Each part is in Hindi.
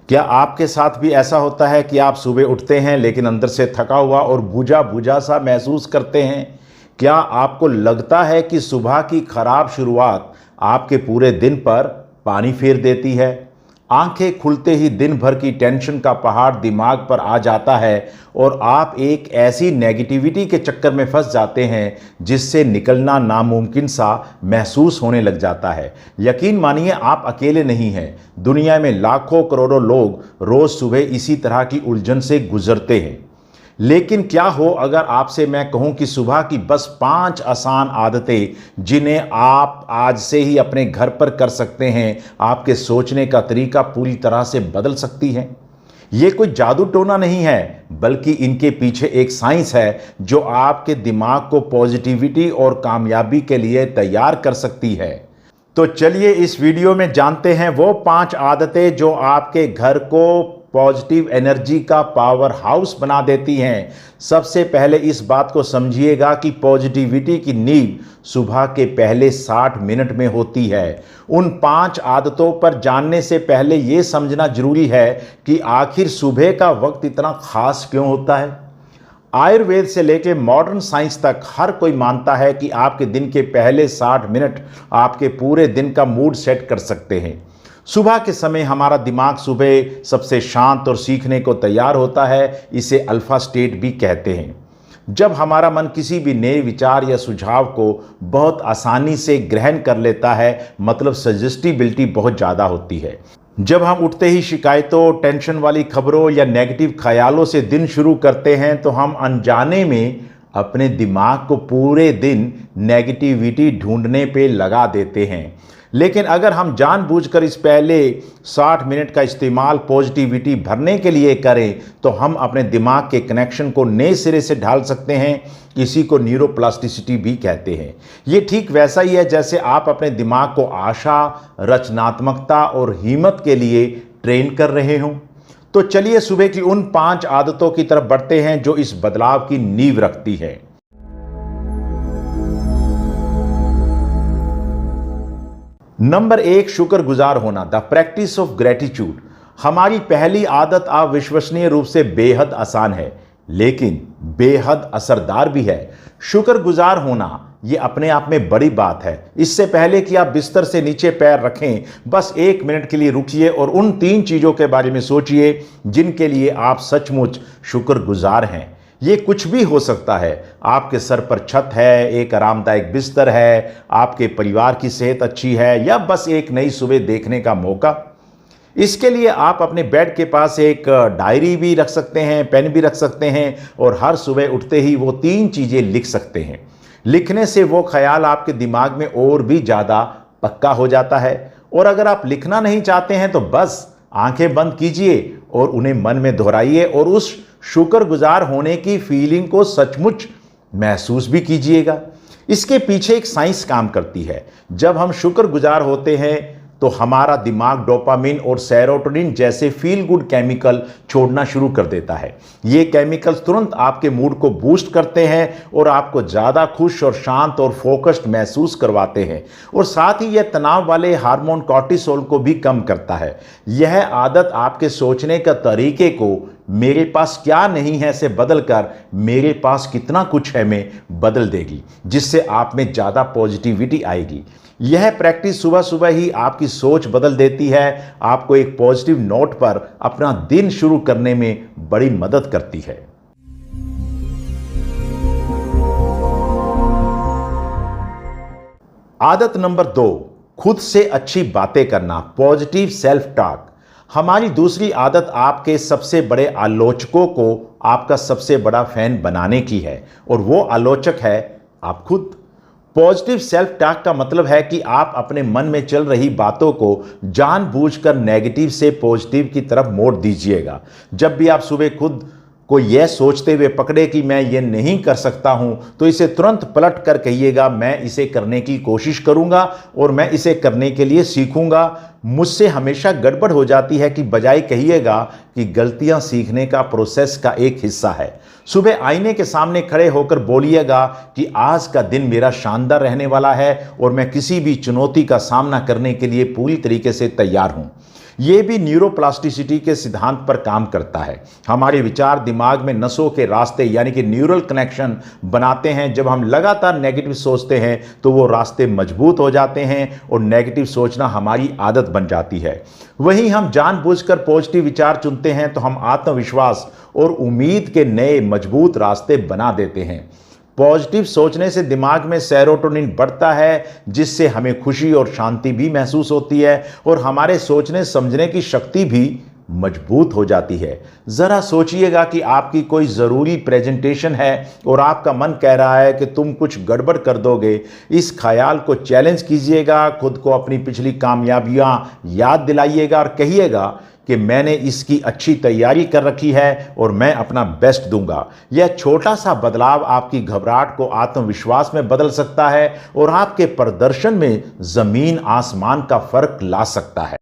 क्या आपके साथ भी ऐसा होता है कि आप सुबह उठते हैं लेकिन अंदर से थका हुआ और बुझा बुझा सा महसूस करते हैं? क्या आपको लगता है कि सुबह की खराब शुरुआत आपके पूरे दिन पर पानी फेर देती है? आंखें खुलते ही दिन भर की टेंशन का पहाड़ दिमाग पर आ जाता है और आप एक ऐसी नेगेटिविटी के चक्कर में फंस जाते हैं जिससे निकलना नामुमकिन सा महसूस होने लग जाता है। यकीन मानिए, आप अकेले नहीं हैं। दुनिया में लाखों करोड़ों लोग रोज सुबह इसी तरह की उलझन से गुजरते हैं। लेकिन क्या हो अगर आपसे मैं कहूं कि सुबह की बस 5 आसान आदतें जिन्हें आप आज से ही अपने घर पर कर सकते हैं, आपके सोचने का तरीका पूरी तरह से बदल सकती हैं। ये कोई जादू टोना नहीं है, बल्कि इनके पीछे एक साइंस है जो आपके दिमाग को पॉजिटिविटी और कामयाबी के लिए तैयार कर सकती है। तो चलिए इस वीडियो में जानते हैं वो 5 आदतें जो आपके घर को पॉजिटिव एनर्जी का पावर हाउस बना देती हैं। सबसे पहले इस बात को समझिएगा कि पॉजिटिविटी की नींव सुबह के पहले 60 मिनट में होती है। उन 5 आदतों पर जानने से पहले यह समझना जरूरी है कि आखिर सुबह का वक्त इतना खास क्यों होता है। आयुर्वेद से लेकर मॉडर्न साइंस तक हर कोई मानता है कि आपके दिन के पहले 60 मिनट आपके पूरे दिन का मूड सेट कर सकते हैं। सुबह के समय हमारा दिमाग सुबह सबसे शांत और सीखने को तैयार होता है। इसे अल्फा स्टेट भी कहते हैं। जब हमारा मन किसी भी नए विचार या सुझाव को बहुत आसानी से ग्रहण कर लेता है, मतलब सजेस्टिबिलिटी बहुत ज़्यादा होती है। जब हम उठते ही शिकायतों, टेंशन वाली खबरों या नेगेटिव ख्यालों से दिन शुरू करते हैं तो हम अनजाने में अपने दिमाग को पूरे दिन नेगेटिविटी ढूंढने पे लगा देते हैं। लेकिन अगर हम जानबूझकर इस पहले 60 मिनट का इस्तेमाल पॉजिटिविटी भरने के लिए करें तो हम अपने दिमाग के कनेक्शन को नए सिरे से ढाल सकते हैं। इसी को न्यूरोप्लास्टिसिटी भी कहते हैं। ये ठीक वैसा ही है जैसे आप अपने दिमाग को आशा, रचनात्मकता और हिम्मत के लिए ट्रेन कर रहे हों। तो चलिए सुबह की उन 5 आदतों की तरफ बढ़ते हैं जो इस बदलाव की नींव रखती है। नंबर 1, शुक्रगुजार होना, द प्रैक्टिस ऑफ ग्रेटिट्यूड। हमारी पहली आदत अविश्वसनीय रूप से बेहद आसान है, लेकिन बेहद असरदार भी है। शुक्रगुजार होना ये अपने आप में बड़ी बात है। इससे पहले कि आप बिस्तर से नीचे पैर रखें, बस 1 मिनट के लिए रुकिए और उन 3 चीज़ों के बारे में सोचिए जिनके लिए आप सचमुच शुक्रगुजार हैं। ये कुछ भी हो सकता है। आपके सर पर छत है, एक आरामदायक बिस्तर है, आपके परिवार की सेहत अच्छी है, या बस एक नई सुबह देखने का मौका। इसके लिए आप अपने बेड के पास एक डायरी भी रख सकते हैं, पेन भी रख सकते हैं और हर सुबह उठते ही वो 3 चीज़ें लिख सकते हैं। लिखने से वो ख्याल आपके दिमाग में और भी ज़्यादा पक्का हो जाता है। और अगर आप लिखना नहीं चाहते हैं तो बस आंखें बंद कीजिए और उन्हें मन में दोहराइए और उस शुक्रगुजार होने की फीलिंग को सचमुच महसूस भी कीजिएगा। इसके पीछे एक साइंस काम करती है। जब हम शुक्रगुजार होते हैं तो हमारा दिमाग डोपामिन और सेरोटोनिन जैसे फील गुड केमिकल छोड़ना शुरू कर देता है। ये केमिकल्स तुरंत आपके मूड को बूस्ट करते हैं और आपको ज़्यादा खुश और शांत और फोकस्ड महसूस करवाते हैं। और साथ ही यह तनाव वाले हार्मोन कॉर्टिसोल को भी कम करता है। यह आदत आपके सोचने का तरीके को मेरे पास क्या नहीं है से बदलकर मेरे पास कितना कुछ है में बदल देगी, जिससे आप में ज़्यादा पॉजिटिविटी आएगी। यह प्रैक्टिस सुबह सुबह ही आपकी सोच बदल देती है, आपको एक पॉजिटिव नोट पर अपना दिन शुरू करने में बड़ी मदद करती है। आदत नंबर 2, खुद से अच्छी बातें करना, पॉजिटिव सेल्फ टॉक। हमारी दूसरी आदत आपके सबसे बड़े आलोचकों को आपका सबसे बड़ा फैन बनाने की है, और वो आलोचक है आप खुद। पॉजिटिव सेल्फ टॉक का मतलब है कि आप अपने मन में चल रही बातों को जानबूझकर नेगेटिव से पॉजिटिव की तरफ मोड़ दीजिएगा। जब भी आप सुबह खुद को यह सोचते हुए पकड़े कि मैं ये नहीं कर सकता हूं, तो इसे तुरंत पलट कर कहिएगा, मैं इसे करने की कोशिश करूंगा और मैं इसे करने के लिए सीखूंगा। मुझसे हमेशा गड़बड़ हो जाती है कि बजाय कहिएगा कि गलतियां सीखने का प्रोसेस का एक हिस्सा है। सुबह आईने के सामने खड़े होकर बोलिएगा कि आज का दिन मेरा शानदार रहने वाला है और मैं किसी भी चुनौती का सामना करने के लिए पूरी तरीके से तैयार हूं। ये भी न्यूरोप्लास्टिसिटी के सिद्धांत पर काम करता है। हमारे विचार दिमाग में नसों के रास्ते यानी कि न्यूरल कनेक्शन बनाते हैं। जब हम लगातार नेगेटिव सोचते हैं तो वो रास्ते मजबूत हो जाते हैं और नेगेटिव सोचना हमारी आदत बन जाती है। वहीं हम जानबूझकर पॉजिटिव विचार चुनते हैं तो हम आत्मविश्वास और उम्मीद के नए मजबूत रास्ते बना देते हैं। पॉजिटिव सोचने से दिमाग में सेरोटोनिन बढ़ता है, जिससे हमें खुशी और शांति भी महसूस होती है और हमारे सोचने समझने की शक्ति भी मजबूत हो जाती है। ज़रा सोचिएगा कि आपकी कोई ज़रूरी प्रेजेंटेशन है और आपका मन कह रहा है कि तुम कुछ गड़बड़ कर दोगे। इस ख्याल को चैलेंज कीजिएगा, खुद को अपनी पिछली कामयाबियां याद दिलाइएगा और कहिएगा कि मैंने इसकी अच्छी तैयारी कर रखी है और मैं अपना बेस्ट दूंगा। यह छोटा सा बदलाव आपकी घबराहट को आत्मविश्वास में बदल सकता है और आपके प्रदर्शन में जमीन आसमान का फर्क ला सकता है।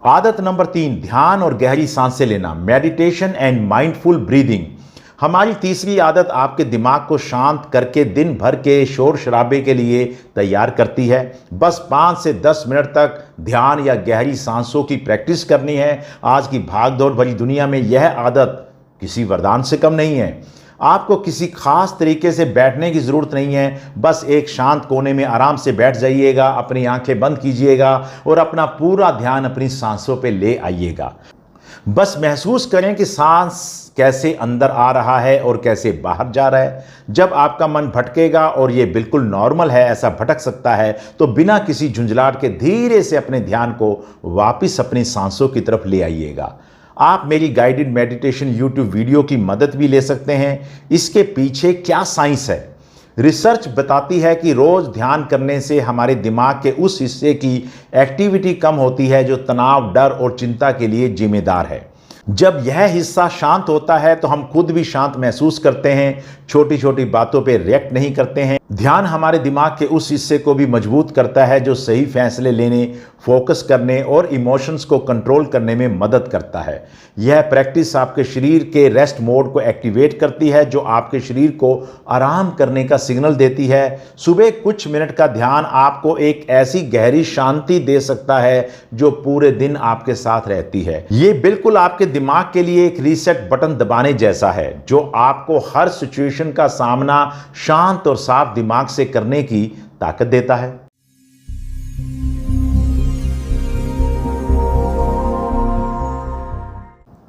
आदत नंबर 3, ध्यान और गहरी सांसें लेना, मेडिटेशन एंड माइंडफुल ब्रीदिंग। हमारी तीसरी आदत आपके दिमाग को शांत करके दिन भर के शोर शराबे के लिए तैयार करती है। बस 5 से 10 मिनट तक ध्यान या गहरी सांसों की प्रैक्टिस करनी है। आज की भागदौड़ भरी दुनिया में यह आदत किसी वरदान से कम नहीं है। आपको किसी खास तरीके से बैठने की ज़रूरत नहीं है। बस एक शांत कोने में आराम से बैठ जाइएगा, अपनी आंखें बंद कीजिएगा और अपना पूरा ध्यान अपनी सांसों पे ले आइएगा। बस महसूस करें कि सांस कैसे अंदर आ रहा है और कैसे बाहर जा रहा है। जब आपका मन भटकेगा, और ये बिल्कुल नॉर्मल है, ऐसा भटक सकता है, तो बिना किसी झुंझलाहट के धीरे से अपने ध्यान को वापस अपनी सांसों की तरफ ले आइएगा। आप मेरी गाइडेड मेडिटेशन यूट्यूब वीडियो की मदद भी ले सकते हैं। इसके पीछे क्या साइंस है? रिसर्च बताती है कि रोज ध्यान करने से हमारे दिमाग के उस हिस्से की एक्टिविटी कम होती है जो तनाव, डर और चिंता के लिए जिम्मेदार है। जब यह हिस्सा शांत होता है तो हम खुद भी शांत महसूस करते हैं, छोटी छोटी बातों पे रिएक्ट नहीं करते हैं। ध्यान हमारे दिमाग के उस हिस्से को भी मजबूत करता है जो सही फैसले लेने, फोकस करने और इमोशंस को कंट्रोल करने में मदद करता है। यह प्रैक्टिस आपके शरीर के रेस्ट मोड को एक्टिवेट करती है, जो आपके शरीर को आराम करने का सिग्नल देती है। सुबह कुछ मिनट का ध्यान आपको एक ऐसी गहरी शांति दे सकता है जो पूरे दिन आपके साथ रहती है। ये बिल्कुल आपके दिमाग के लिए एक रीसेट बटन दबाने जैसा है, जो आपको हर सिचुएशन का सामना शांत और साफ दिमाग से करने की ताकत देता है।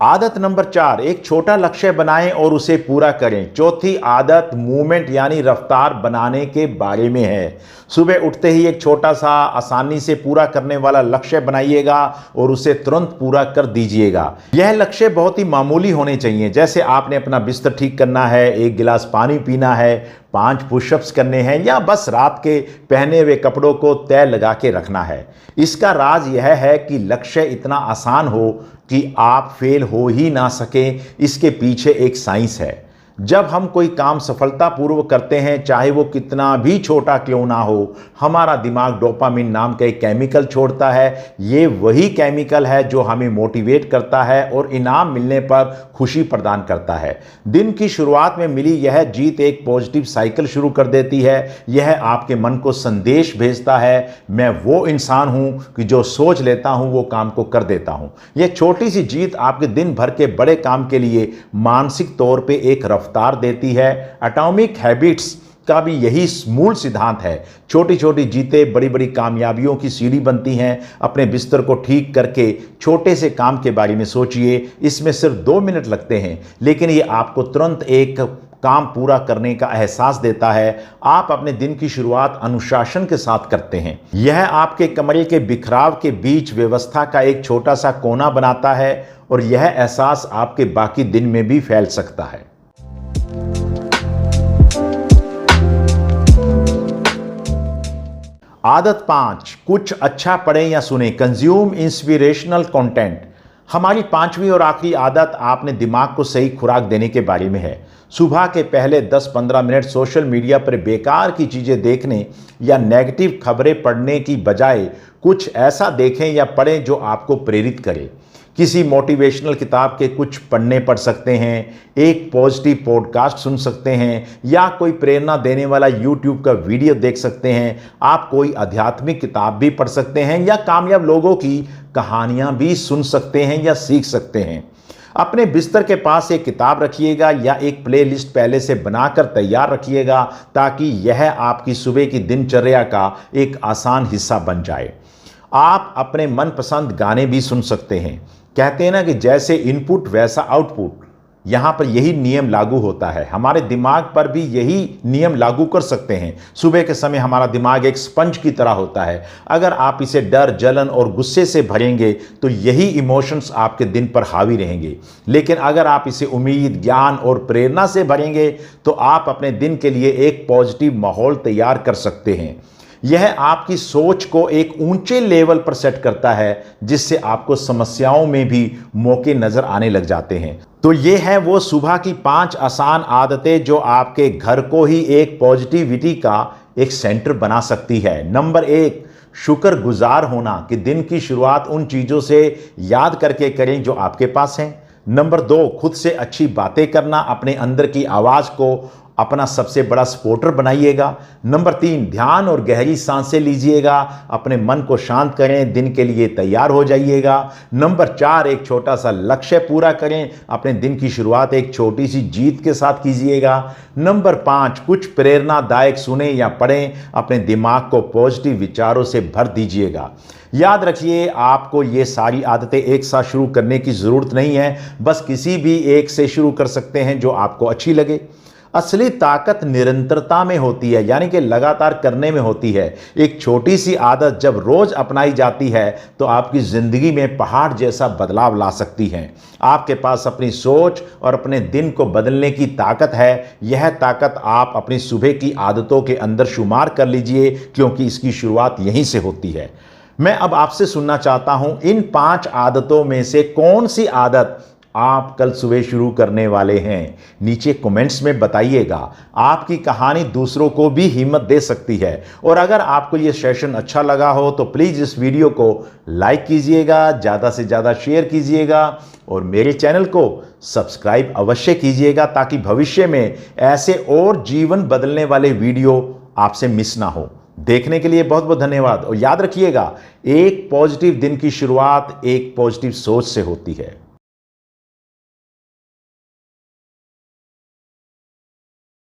आदत नंबर 4, एक छोटा लक्ष्य बनाएं और उसे पूरा करें। चौथी आदत मूवमेंट यानी रफ्तार बनाने के बारे में है। सुबह उठते ही एक छोटा सा आसानी से पूरा करने वाला लक्ष्य बनाइएगा और उसे तुरंत पूरा कर दीजिएगा। यह लक्ष्य बहुत ही मामूली होने चाहिए, जैसे आपने अपना बिस्तर ठीक करना है, 1 गिलास पानी पीना है, 5 पुशअप्स करने हैं, या बस रात के पहने हुए कपड़ों को तय लगा के रखना है। इसका राज यह है कि लक्ष्य इतना आसान हो कि आप फेल हो ही ना सकें। इसके पीछे एक साइंस है। जब हम कोई काम सफलतापूर्वक करते हैं, चाहे वो कितना भी छोटा क्यों ना हो, हमारा दिमाग डोपामिन नाम का एक केमिकल छोड़ता है। ये वही केमिकल है जो हमें मोटिवेट करता है और इनाम मिलने पर खुशी प्रदान करता है। दिन की शुरुआत में मिली यह जीत एक पॉजिटिव साइकिल शुरू कर देती है। यह आपके मन को संदेश भेजता है, मैं वो इंसान हूं कि जो सोच लेता हूं वो काम को कर देता हूं। यह छोटी सी जीत आपके दिन भर के बड़े काम के लिए मानसिक तौर पर एक रफ्तार देती है। एटॉमिक हैबिट्स का भी यही मूल सिद्धांत है। छोटी छोटी जीतें बड़ी बड़ी कामयाबियों की सीढ़ी बनती हैं। अपने बिस्तर को ठीक करके छोटे से काम के बारे में सोचिए। इसमें सिर्फ 2 मिनट लगते हैं, लेकिन ये आपको तुरंत एक काम पूरा करने का एहसास देता है। आप अपने दिन की शुरुआत अनुशासन के साथ करते हैं। यह आपके कमरे के बिखराव के बीच व्यवस्था का एक छोटा सा कोना बनाता है और यह एहसास आपके बाकी दिन में भी फैल सकता है। आदत 5, कुछ अच्छा पढ़ें या सुने, कंज्यूम इंस्पिरेशनल कंटेंट। हमारी 5वीं और आखिरी आदत आपने दिमाग को सही खुराक देने के बारे में है। सुबह के पहले 10-15 मिनट सोशल मीडिया पर बेकार की चीज़ें देखने या नेगेटिव खबरें पढ़ने की बजाय कुछ ऐसा देखें या पढ़ें जो आपको प्रेरित करे। किसी मोटिवेशनल किताब के कुछ पन्ने पढ़ सकते हैं, एक पॉजिटिव पॉडकास्ट सुन सकते हैं, या कोई प्रेरणा देने वाला यूट्यूब का वीडियो देख सकते हैं। आप कोई आध्यात्मिक किताब भी पढ़ सकते हैं या कामयाब लोगों की कहानियां भी सुन सकते हैं या सीख सकते हैं। अपने बिस्तर के पास एक किताब रखिएगा या एक प्लेलिस्ट पहले से बनाकर तैयार रखिएगा ताकि यह आपकी सुबह की दिनचर्या का एक आसान हिस्सा बन जाए। आप अपने मनपसंद गाने भी सुन सकते हैं। कहते हैं ना कि जैसे इनपुट वैसा आउटपुट, यहाँ पर यही नियम लागू होता है। हमारे दिमाग पर भी यही नियम लागू कर सकते हैं। सुबह के समय हमारा दिमाग एक स्पंज की तरह होता है। अगर आप इसे डर, जलन और गुस्से से भरेंगे तो यही इमोशंस आपके दिन पर हावी रहेंगे। लेकिन अगर आप इसे उम्मीद, ज्ञान और प्रेरणा से भरेंगे तो आप अपने दिन के लिए एक पॉजिटिव माहौल तैयार कर सकते हैं। यह आपकी सोच को एक ऊंचे लेवल पर सेट करता है, जिससे आपको समस्याओं में भी मौके नजर आने लग जाते हैं। तो ये है वो सुबह की 5 आसान आदतें जो आपके घर को ही एक पॉजिटिविटी का एक सेंटर बना सकती है। नंबर 1, शुक्रगुजार होना, कि दिन की शुरुआत उन चीज़ों से याद करके करें जो आपके पास हैं। नंबर 2, खुद से अच्छी बातें करना, अपने अंदर की आवाज़ को अपना सबसे बड़ा सपोर्टर बनाइएगा। नंबर 3, ध्यान और गहरी सांसें लीजिएगा, अपने मन को शांत करें, दिन के लिए तैयार हो जाइएगा। नंबर 4, एक छोटा सा लक्ष्य पूरा करें, अपने दिन की शुरुआत एक छोटी सी जीत के साथ कीजिएगा। नंबर 5, कुछ प्रेरणादायक सुने या पढ़ें, अपने दिमाग को पॉजिटिव विचारों से भर दीजिएगा। याद रखिए, आपको ये सारी आदतें एक साथ शुरू करने की ज़रूरत नहीं है, बस किसी भी एक से शुरू कर सकते हैं जो आपको अच्छी लगे। असली ताकत निरंतरता में होती है, यानी कि लगातार करने में होती है। एक छोटी सी आदत जब रोज अपनाई जाती है तो आपकी जिंदगी में पहाड़ जैसा बदलाव ला सकती है। आपके पास अपनी सोच और अपने दिन को बदलने की ताकत है। यह ताकत आप अपनी सुबह की आदतों के अंदर शुमार कर लीजिए, क्योंकि इसकी शुरुआत यहीं से होती है। मैं अब आपसे सुनना चाहता हूं, इन 5 आदतों में से कौन सी आदत आप कल सुबह शुरू करने वाले हैं? नीचे कमेंट्स में बताइएगा। आपकी कहानी दूसरों को भी हिम्मत दे सकती है। और अगर आपको ये सेशन अच्छा लगा हो तो प्लीज़ इस वीडियो को लाइक कीजिएगा, ज़्यादा से ज़्यादा शेयर कीजिएगा और मेरे चैनल को सब्सक्राइब अवश्य कीजिएगा, ताकि भविष्य में ऐसे और जीवन बदलने वाले वीडियो आपसे मिस ना हो। देखने के लिए बहुत बहुत धन्यवाद। और याद रखिएगा, एक पॉजिटिव दिन की शुरुआत एक पॉजिटिव सोच से होती है।